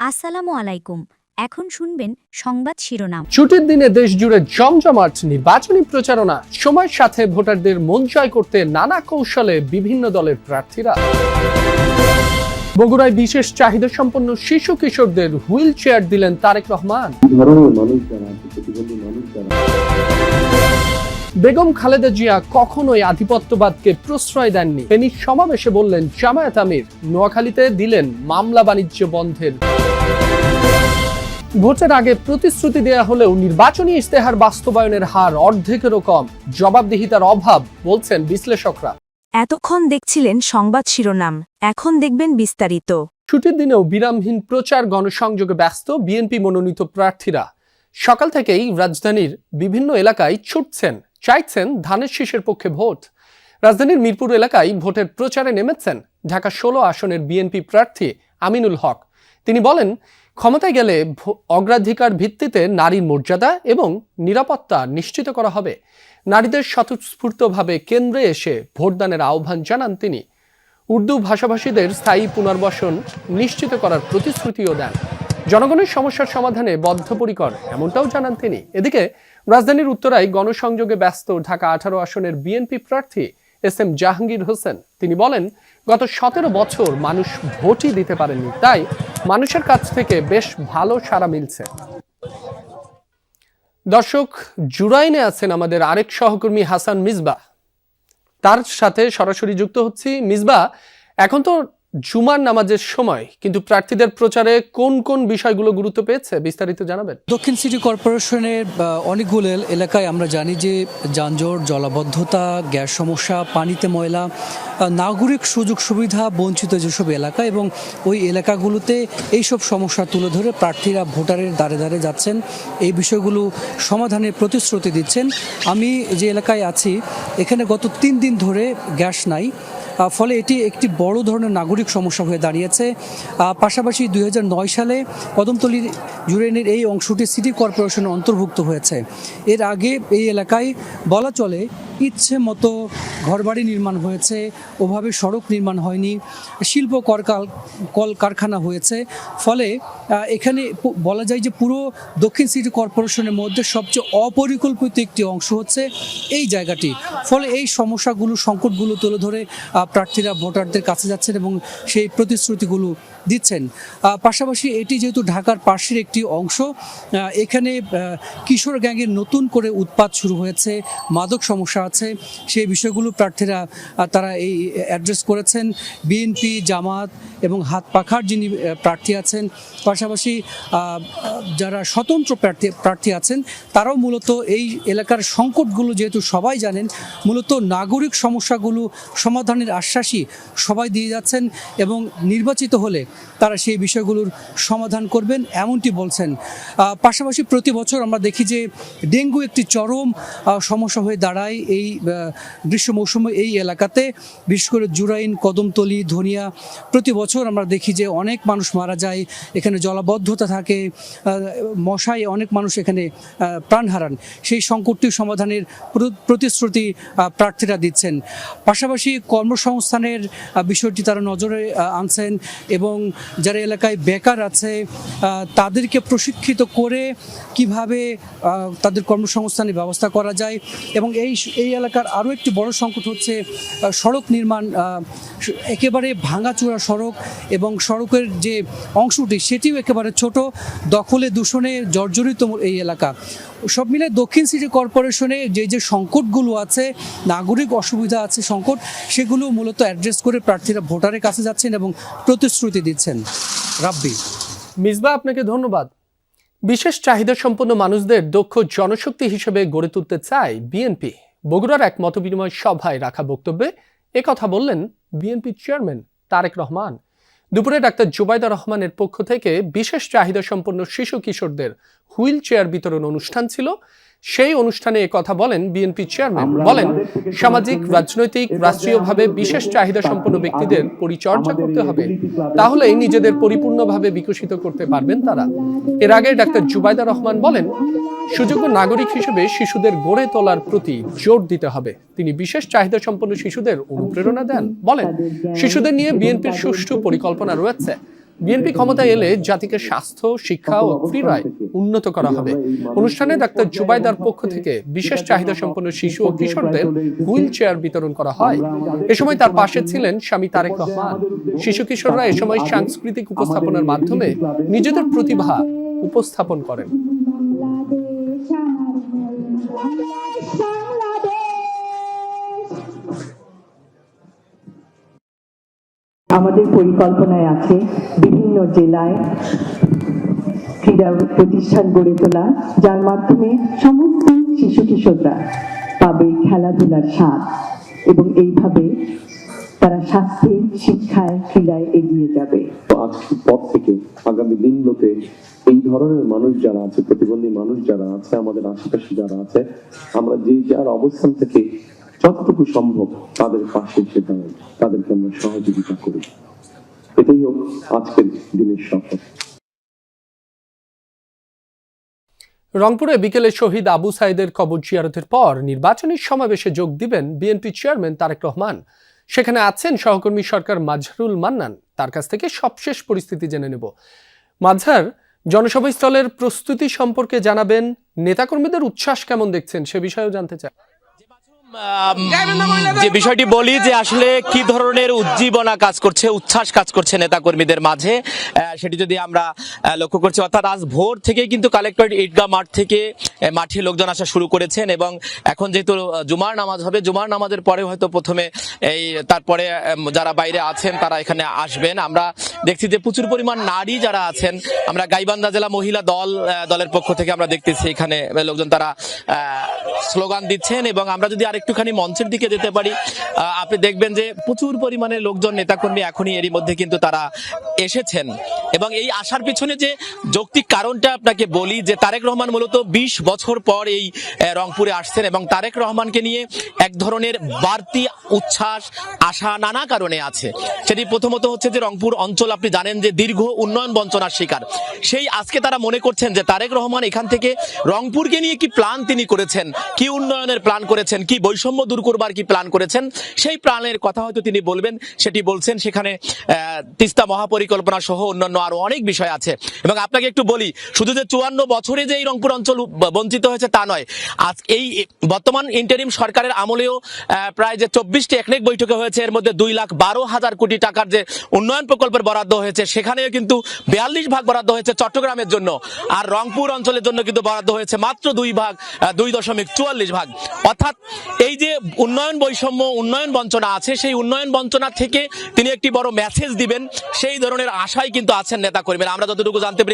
আসসালামু আলাইকুম। এখন শুনবেন সংবাদ শিরোনাম। ছুটির দিনে দেশ জুড়ে জমজমাট নির্বাচনী প্রচারণা, সময়ের সাথে ভোটারদের মন জয় করতে নানা কৌশলে বিভিন্ন দলের প্রার্থীরা। বগুড়ায় বিশেষ চাহিদা সম্পন্ন শিশু কিশোরদের হুইল চেয়ার দিলেন তারেক রহমান। বেগম খালেদা জিয়া কখনোই আধিপত্যবাদকে প্রশ্রয় দেননি। ফেনীর সমাবেশে বললেন জামায়াত আমির। নোয়াখালীতে দিলেন মামলা বাণিজ্য বন্ধের। ভোটের আগে প্রতিশ্রুতি দেয়া হলেও নির্বাচনী ইশতেহার বাস্তবায়নের হার অর্ধেকেরও কম, জবাবদিহিতার অভাব বলছেন বিশ্লেষকরা। এতক্ষণ দেখছিলেন সংবাদ শিরোনাম, এখন দেখবেন বিস্তারিত। ছুটির দিনেও বিরামহীন প্রচার গণসংযোগে ব্যস্ত বিএনপি মনোনীত প্রার্থীরা। সকাল থেকেই রাজধানীর বিভিন্ন এলাকায় ছুটছেন, চাইছেন ধানের শীষের পক্ষে ভোট। রাজধানীর মিরপুর এলাকায় ভোটের প্রচারে নেমেছেন ঢাকা 16 আসনের বিএনপি প্রার্থী আমিনুল হক। তিনি বলেন, ক্ষমতায় গেলে অগ্রাধিকার ভিত্তিতে নারীর মর্যাদা এবং নিরাপত্তা নিশ্চিত করা হবে। নারীদের স্বতঃস্ফূর্তভাবে কেন্দ্রে এসে ভোটদানের আহ্বান জানান তিনি। উর্দু ভাষাভাষীদের স্থায়ী পুনর্বাসন নিশ্চিত করার প্রতিশ্রুতিও দেন। জনগণের সমস্যার সমাধানে বদ্ধপরিকর, এমনটাও জানান তিনি। এদিকে রাজধানীর উত্তরায় গণসংযোগে ব্যস্ত ঢাকা 18 আসনের বিএনপি প্রার্থী এস.এম. জাহাঙ্গীর হোসেন। তিনি বলেন, গত 17 বছর মানুষ ভোটই দিতে পারেননি, তাই মানুষের কাছ থেকে বেশ ভালো সাড়া মিলছে। দর্শক, জুরাইনে আছেন আমাদের আরেক সহকর্মী হাসান মিসবাহ, তার সাথে সরাসরি যুক্ত হচ্ছি। মিসবাহ, এখন তো জুমার নামাজের সময়, কিন্তু প্রার্থীদের প্রচারে কোন কোন বিষয়গুলো গুরুত্ব পেয়েছে বিস্তারিত জানাবেন। দক্ষিণ সিটি কর্পোরেশনের অনেকগুলো এলাকায় আমরা জানি যে যানজট, জলাবদ্ধতা, গ্যাস সমস্যা, পানিতে ময়লা, নাগরিক সুযোগ সুবিধা বঞ্চিত যেসব এলাকা, এবং ওই এলাকাগুলোতে এইসব সমস্যা তুলে ধরে প্রার্থীরা ভোটারের দ্বারে দ্বারে যাচ্ছেন, এই বিষয়গুলো সমাধানের প্রতিশ্রুতি দিচ্ছেন। আমি যে এলাকায় আছি এখানে গত 3 দিন ধরে গ্যাস নাই, ফলে এটি একটি বড় ধরনের নাগরিক সমস্যা হয়ে দাঁড়িয়েছে। পাশাপাশি 2009 সালে কদমতলী জুরাইনের এই অংশটি সিটি কর্পোরেশনের অন্তর্ভুক্ত হয়েছে। এর আগে এই এলাকায় বলা চলে ইচ্ছে মতো ঘরবাড়ি নির্মাণ হয়েছে, ওভাবে সড়ক নির্মাণ হয়নি, শিল্প কল কারখানা হয়েছে। ফলে এখানে বলা যায় যে পুরো দক্ষিণ সিটি কর্পোরেশনের মধ্যে সবচেয়ে অপরিকল্পিত একটি অংশ হচ্ছে এই জায়গাটি। ফলে এই সমস্যাগুলো, সংকটগুলো তুলে ধরে প্রার্থীরা ভোটারদের কাছে যাচ্ছেন এবং সেই প্রতিশ্রুতিগুলো দিচ্ছেন। পাশাপাশি এটি যেহেতু ঢাকার পাশের একটি অংশ, এখানে কিশোর গ্যাংয়ের নতুন করে উৎপাত শুরু হয়েছে, মাদক সমস্যা আছে, সেই বিষয়গুলো প্রার্থীরা তারা এই অ্যাড্রেস করেছেন। বিএনপি, জামাত এবং হাত পাখার যিনি প্রার্থী আছেন, পাশাপাশি যারা স্বতন্ত্র প্রার্থী আছেন, তারাও মূলত এই এলাকার সংকটগুলো যেহেতু সবাই জানেন, মূলত নাগরিক সমস্যাগুলো সমাধানের আশ্বাসই সবাই দিয়ে যাচ্ছেন এবং নির্বাচিত হলে তারা সেই বিষয়গুলোর সমাধান করবেন এমনটি বলছেন। পাশাপাশি প্রতি বছর আমরা দেখি যে ডেঙ্গু একটি চরম সমস্যা হয়ে দাঁড়ায় এই গ্রীষ্ম মৌসুমে এই এলাকাতে, বিশেষ করে জুরাইন, কদমতলী, ধনিয়া। প্রতি বছর আমরা দেখি যে অনেক মানুষ মারা যায়, এখানে জলাবদ্ধতা থাকে, মশায় অনেক মানুষ এখানে প্রাণ হারান। সেই সংকটটি সমাধানের প্রতিশ্রুতি প্রার্থীরা দিচ্ছেন। পাশাপাশি কর্মসংস্থানের বিষয়টি তারা নজরে আনছেন এবং যারা এলাকায় বেকার আছে তাদেরকে প্রশিক্ষিত করে কিভাবে তাদের কর্মসংস্থানের ব্যবস্থা করা যায়। এবং এই এলাকার আরও একটি বড় সংকট হচ্ছে সড়ক নির্মাণ। একেবারে ভাঙাচোরা সড়ক এবং সড়কের যে অংশটি সেটিও একেবারে ছোট, দখলে দূষণে জর্জরিত এই এলাকা। সব মিলে দক্ষিণ সিটি কর্পোরেশনে যে সংকটগুলো আছে, নাগরিক অসুবিধা আছে, সংকট, সেগুলো মূলত অ্যাড্রেস করে প্রার্থীরা ভোটারের কাছে যাচ্ছেন এবং প্রতিশ্রুতি দিচ্ছেন। রাব্বি। মিসবাহ, আপনাকে ধন্যবাদ। বিশেষ চাহিদা সম্পন্ন মানুষদের দক্ষ জনশক্তি হিসেবে গড়ে তুলতে চায় বিএনপি। বগুড়ার এক মতবিনিময় সভায় রাখা বক্তব্যে একথা বললেন বিএনপি চেয়ারম্যান তারেক রহমান। দুপুরে ডাক্তার জুবাইদা রহমানের পক্ষ থেকে বিশেষ চাহিদা সম্পন্ন শিশু কিশোরদের হুইল চেয়ার বিতরণ অনুষ্ঠান ছিল। সেই অনুষ্ঠানে কথা বলেন বিএনপি চেয়ারম্যান। বলেন, সামাজিক, রাজনৈতিক, রাষ্ট্রীয়ভাবে বিশেষ চাহিদা সম্পন্ন ব্যক্তিদের পরিচর্যা করতে হবে, তাহলেই নিজেদের পরিপূর্ণভাবে বিকশিত করতে পারবেন তারা। এর আগে ডাক্তার জুবাইদা রহমান বলেন, সুযোগ্য নাগরিক হিসেবে শিশুদের গড়ে তোলার প্রতি জোর দিতে হবে। তিনি বিশেষ চাহিদা সম্পন্ন শিশুদের অনুপ্রেরণা দেন। বলেন, শিশুদের নিয়ে বিএনপির সুষ্ঠু পরিকল্পনা রয়েছে। বিএনপি ক্ষমতায় এলে জাতিকে স্বাস্থ্য, শিক্ষা ও ক্রীড়ায় উন্নত করা হবে। অনুষ্ঠানে ডাক্তার জুবাইদার পক্ষ থেকে বিশেষ চাহিদা সম্পন্ন শিশু ও কিশোরদের হুইল চেয়ার বিতরণ করা হয়। এ সময় তার পাশে ছিলেন স্বামী তারেক রহমান। শিশু কিশোররা এ সময় সাংস্কৃতিক উপস্থাপনার মাধ্যমে নিজেদের প্রতিভা উপস্থাপন করেন। আমাদের পরিকল্পনায় আছে বিভিন্ন জেলায় ক্রীড়া প্রতিষ্ঠান গড়ে তোলা, যার মাধ্যমে সমস্ত শিশু কিশোররা পাবে খেলাধুলার স্বাদ এবং এইভাবে তারা স্বাস্থ্যে, শিক্ষায়, ক্রীড়ায় এগিয়ে যাবে। আজকের পর থেকে আগামী দিনগুলোতে এই ধরনের মানুষ যারা আছে, প্রতিবন্ধী মানুষ যারা আছে, আমাদের আশেপাশে যারা আছে, আমরা যে যার অবস্থান থেকে যতটুকু সম্ভব তাদের পাশে এসে দাঁড়াই, তাদেরকে আমরা সহযোগিতা করি। এটাই হোক আজকের দিনের শপথ। রংপুরে বিকেলে শহীদ আবু সাইদের কবর জিয়ারতের পর নির্বাচনী সমাবেশে যোগ দিবেন বিএনপি চেয়ারম্যান তারেক রহমান। সেখানে আছেন সহকর্মী সরকার মাজহারুল মান্নান। তার কাছ থেকে সবশেষ পরিস্থিতি জেনে নেব। মাজহার, জনসভাস্থলের প্রস্তুতি সম্পর্কে জানাবেন, নেতাকর্মীদের উচ্ছ্বাস কেমন দেখছেন সে বিষয়েও জানতে চাই। যে বিষয়টি বলি যে আসলে কি ধরনের উজ্জীবনা কাজ করছে, উচ্ছ্বাস কাজ করছে নেতাকর্মীদের মাঝে, সেটি যদি আমরা লক্ষ্য করছি, অর্থাৎ আজ ভোর থেকেই কিন্তু কালেক্টরেট ঈদগাহ মাঠ থেকে মাঠে লোকজন আসা শুরু করেছেন এবং এখন যেহেতু জুমার নামাজ হবে, জুমার নামাজের পরে হয়তো প্রথমে তারপরে যারা বাইরে আছেন তারা এখানে আসবেন। আমরা দেখছি যে প্রচুর পরিমাণ নারী যারা আছেন, আমরা গাইবান্ধা জেলা মহিলা দলের পক্ষ থেকে আমরা দেখতেছি এখানে লোকজন তারা স্লোগান দিচ্ছেন এবং আমরা যদি একটুখানি মঞ্চের দিকে যেতে পারি, আপনি দেখবেন যে প্রচুর পরিমাণে লোকজন, নেতাকর্মী এখনই এরই মধ্যে কিন্তু তারা এসেছেন। এবং এই আসার পিছনে যে যৌক্তিক কারণটা আপনাকে বলি যে তারেক রহমান মূলত 20 বছর পর এই রংপুরে আসছেন এবং তারেক রহমানকে নিয়ে এক ধরনের বাড়তি উচ্ছ্বাস, আশা নানা কারণে আছে। সেটি প্রথমত হচ্ছে যে রংপুর অঞ্চল আপনি জানেন যে দীর্ঘ উন্নয়ন বঞ্চনার শিকার। সেই আজকে তারা মনে করছেন যে তারেক রহমান এখান থেকে রংপুরকে নিয়ে কি প্ল্যান তিনি করেছেন, কি উন্নয়নের প্ল্যান করেছেন, কি বৈষম্য দূর করবার কি প্ল্যান করেছেন, সেই প্ল্যানের কথা হয়তো তিনি বলবেন, সেটি বলছেন। সেখানে তিস্তা মহাপরিকল্পনা সহ অন্যান্য আরো অনেক বিষয় আছে। এবং আপনাকে একটু বলি, শুধু যে 54 বছরে যে এই রংপুর অঞ্চল বঞ্চিত হয়েছে তা নয়, আজ এই বর্তমান ইন্টারিম সরকারের আমলেও প্রায় যে 24টি একনেক বৈঠকে হয়েছে, এর মধ্যে 2,12,000 কোটি টাকার যে উন্নয়ন প্রকল্পের বরাদ্দ হয়েছে, সেখানেও কিন্তু 42 ভাগ বরাদ্দ হয়েছে চট্টগ্রামের জন্য, আর রংপুর অঞ্চলের জন্য কিন্তু বরাদ্দ হয়েছে মাত্র 2.44 ভাগ। অর্থাৎ এই যে উন্নয়ন বৈষম্য, উন্নয়ন বঞ্চনা আছে, সেই উন্নয়ন বঞ্চনা থেকে তিনি একটি বড় মেসেজ দিবেন, সেই ধরনের আশাই কিন্তু আছেন নেতা কর্মীরা। আমরা যতটুকু জানতে পেরেছি